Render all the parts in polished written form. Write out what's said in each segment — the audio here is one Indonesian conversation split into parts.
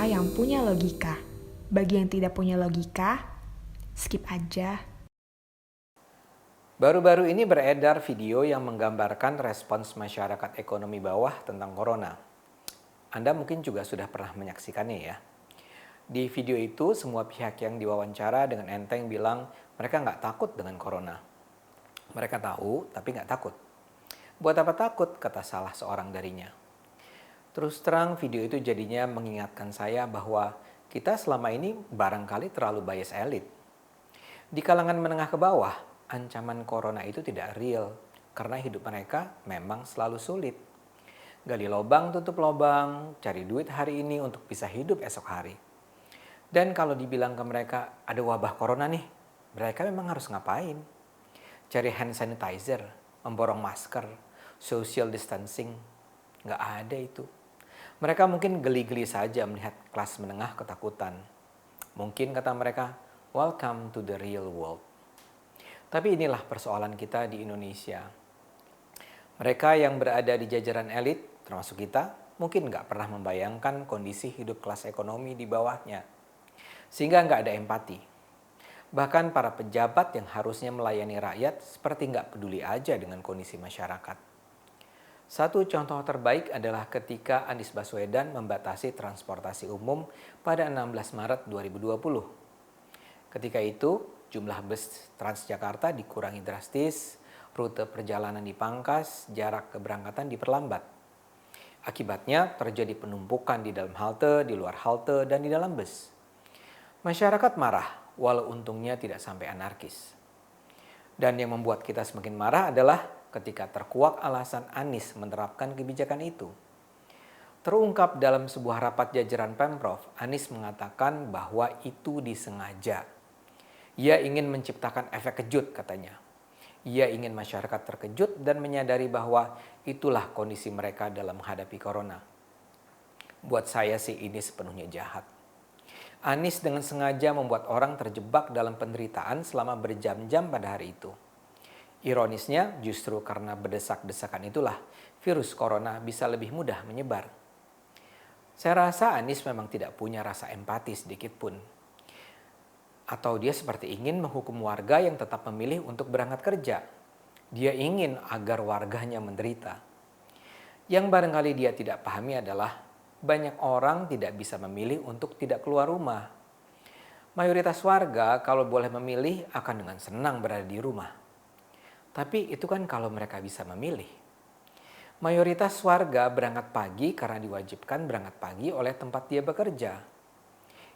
yang punya logika. Bagi yang tidak punya logika, skip aja. Baru-baru ini beredar video yang menggambarkan respons masyarakat ekonomi bawah tentang corona. Anda mungkin juga sudah pernah menyaksikannya ya. Di video itu, semua pihak yang diwawancara dengan enteng bilang mereka nggak takut dengan corona. Mereka tahu, tapi nggak takut. Buat apa takut, kata salah seorang darinya. Terus terang, video itu jadinya mengingatkan saya bahwa kita selama ini barangkali terlalu bias elit. Di kalangan menengah ke bawah, ancaman corona itu tidak real karena hidup mereka memang selalu sulit. Gali lubang tutup lubang, cari duit hari ini untuk bisa hidup esok hari. Dan kalau dibilang ke mereka ada wabah corona nih, mereka memang harus ngapain? Cari hand sanitizer, memborong masker, social distancing. Nggak ada itu. Mereka mungkin geli-geli saja melihat kelas menengah ketakutan. Mungkin kata mereka, welcome to the real world. Tapi inilah persoalan kita di Indonesia. Mereka yang berada di jajaran elit, termasuk kita, mungkin nggak pernah membayangkan kondisi hidup kelas ekonomi di bawahnya. Sehingga nggak ada empati. Bahkan para pejabat yang harusnya melayani rakyat seperti nggak peduli aja dengan kondisi masyarakat. Satu contoh terbaik adalah ketika Anies Baswedan membatasi transportasi umum pada 16 Maret 2020. Ketika itu, jumlah bus Transjakarta dikurangi drastis, rute perjalanan dipangkas, jarak keberangkatan diperlambat. Akibatnya terjadi penumpukan di dalam halte, di luar halte, dan di dalam bus. Masyarakat marah, walau untungnya tidak sampai anarkis. Dan yang membuat kita semakin marah adalah ketika terkuak alasan Anies menerapkan kebijakan itu. Terungkap dalam sebuah rapat jajaran Pemprov, Anies mengatakan bahwa itu disengaja. Ia ingin menciptakan efek kejut katanya. Ia ingin masyarakat terkejut dan menyadari bahwa itulah kondisi mereka dalam menghadapi corona. Buat saya sih ini sepenuhnya jahat. Anies dengan sengaja membuat orang terjebak dalam penderitaan selama berjam-jam pada hari itu. Ironisnya, justru karena berdesak-desakan itulah virus corona bisa lebih mudah menyebar. Saya rasa Anies memang tidak punya rasa empati sedikit pun. Atau dia seperti ingin menghukum warga yang tetap memilih untuk berangkat kerja. Dia ingin agar warganya menderita. Yang barangkali dia tidak pahami adalah banyak orang tidak bisa memilih untuk tidak keluar rumah. Mayoritas warga kalau boleh memilih akan dengan senang berada di rumah. Tapi itu kan kalau mereka bisa memilih. Mayoritas warga berangkat pagi karena diwajibkan berangkat pagi oleh tempat dia bekerja.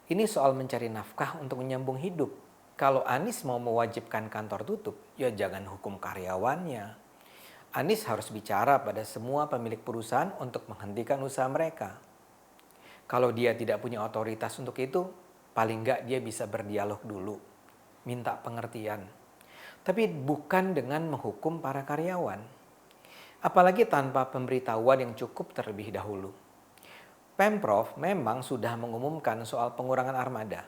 Ini soal mencari nafkah untuk menyambung hidup. Kalau Anies mau mewajibkan kantor tutup, ya jangan hukum karyawannya. Anies harus bicara pada semua pemilik perusahaan untuk menghentikan usaha mereka. Kalau dia tidak punya otoritas untuk itu, paling nggak dia bisa berdialog dulu, minta pengertian. Tapi bukan dengan menghukum para karyawan. Apalagi tanpa pemberitahuan yang cukup terlebih dahulu. Pemprov memang sudah mengumumkan soal pengurangan armada.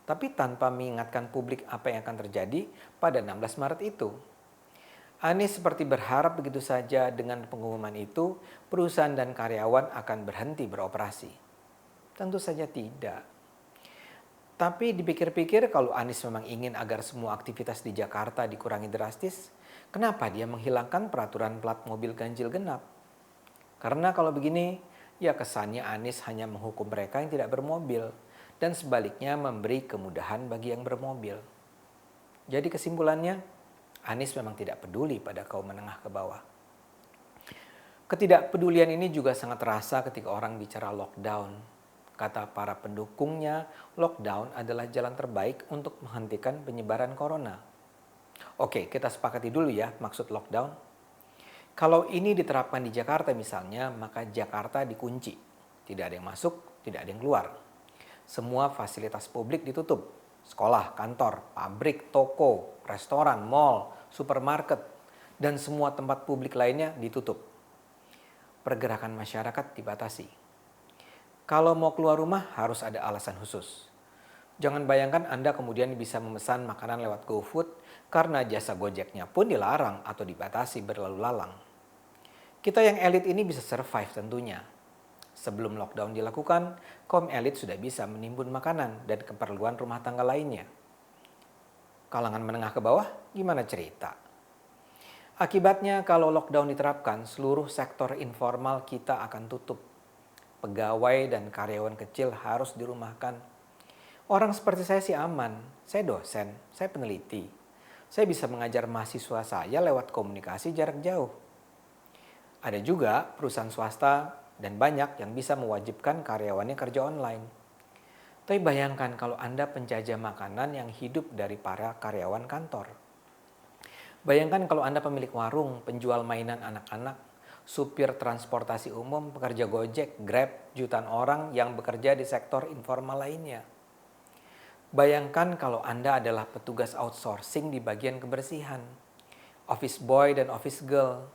Tapi tanpa mengingatkan publik apa yang akan terjadi pada 16 Maret itu. Anies seperti berharap begitu saja dengan pengumuman itu, perusahaan dan karyawan akan berhenti beroperasi. Tentu saja tidak. Tapi dipikir-pikir kalau Anies memang ingin agar semua aktivitas di Jakarta dikurangi drastis, kenapa dia menghilangkan peraturan plat mobil ganjil genap? Karena kalau begini, ya kesannya Anies hanya menghukum mereka yang tidak bermobil dan sebaliknya memberi kemudahan bagi yang bermobil. Jadi kesimpulannya, Anies memang tidak peduli pada kaum menengah ke bawah. Ketidakpedulian ini juga sangat terasa ketika orang bicara lockdown. Kata para pendukungnya, lockdown adalah jalan terbaik untuk menghentikan penyebaran corona. Oke, kita sepakati dulu ya maksud lockdown. Kalau ini diterapkan di Jakarta misalnya, maka Jakarta dikunci. Tidak ada yang masuk, tidak ada yang keluar. Semua fasilitas publik ditutup. Sekolah, kantor, pabrik, toko, restoran, mal, supermarket, dan semua tempat publik lainnya ditutup. Pergerakan masyarakat dibatasi. Kalau mau keluar rumah harus ada alasan khusus. Jangan bayangkan Anda kemudian bisa memesan makanan lewat GoFood karena jasa Gojeknya pun dilarang atau dibatasi berlalu lalang. Kita yang elit ini bisa survive tentunya. Sebelum lockdown dilakukan, kaum elit sudah bisa menimbun makanan dan keperluan rumah tangga lainnya. Kalangan menengah ke bawah, gimana cerita? Akibatnya kalau lockdown diterapkan, seluruh sektor informal kita akan tutup. Pegawai dan karyawan kecil harus dirumahkan. Orang seperti saya sih aman. Saya dosen, saya peneliti. Saya bisa mengajar mahasiswa saya lewat komunikasi jarak jauh. Ada juga perusahaan swasta dan banyak yang bisa mewajibkan karyawannya kerja online. Tapi bayangkan kalau Anda penjajah makanan yang hidup dari para karyawan kantor. Bayangkan kalau Anda pemilik warung, penjual mainan anak-anak, supir transportasi umum, pekerja Gojek, Grab, jutaan orang yang bekerja di sektor informal lainnya. Bayangkan kalau Anda adalah petugas outsourcing di bagian kebersihan, office boy dan office girl.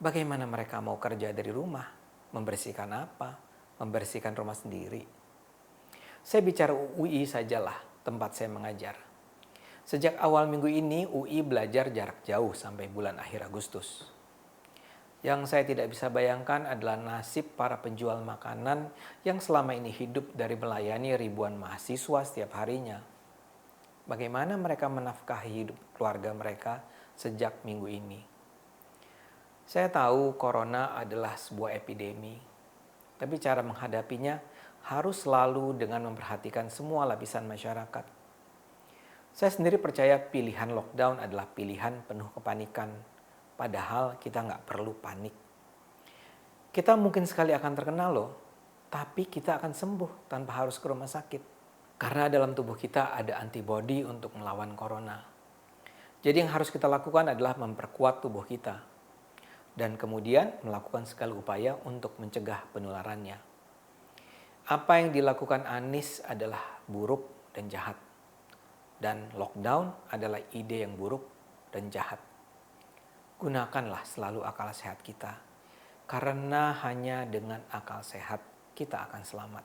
Bagaimana mereka mau kerja dari rumah? Membersihkan apa? Membersihkan rumah sendiri. Saya bicara UI sajalah, tempat saya mengajar. Sejak awal minggu ini, UI belajar jarak jauh sampai bulan akhir Agustus. Yang saya tidak bisa bayangkan adalah nasib para penjual makanan yang selama ini hidup dari melayani ribuan mahasiswa setiap harinya. Bagaimana mereka menafkahi hidup keluarga mereka sejak minggu ini? Saya tahu corona adalah sebuah epidemi, tapi cara menghadapinya harus selalu dengan memperhatikan semua lapisan masyarakat. Saya sendiri percaya pilihan lockdown adalah pilihan penuh kepanikan, padahal kita nggak perlu panik. Kita mungkin sekali akan terkena loh, tapi kita akan sembuh tanpa harus ke rumah sakit. Karena dalam tubuh kita ada antibodi untuk melawan corona. Jadi yang harus kita lakukan adalah memperkuat tubuh kita. Dan kemudian melakukan segala upaya untuk mencegah penularannya. Apa yang dilakukan Anies adalah buruk dan jahat. Dan lockdown adalah ide yang buruk dan jahat. Gunakanlah selalu akal sehat kita. Karena hanya dengan akal sehat kita akan selamat.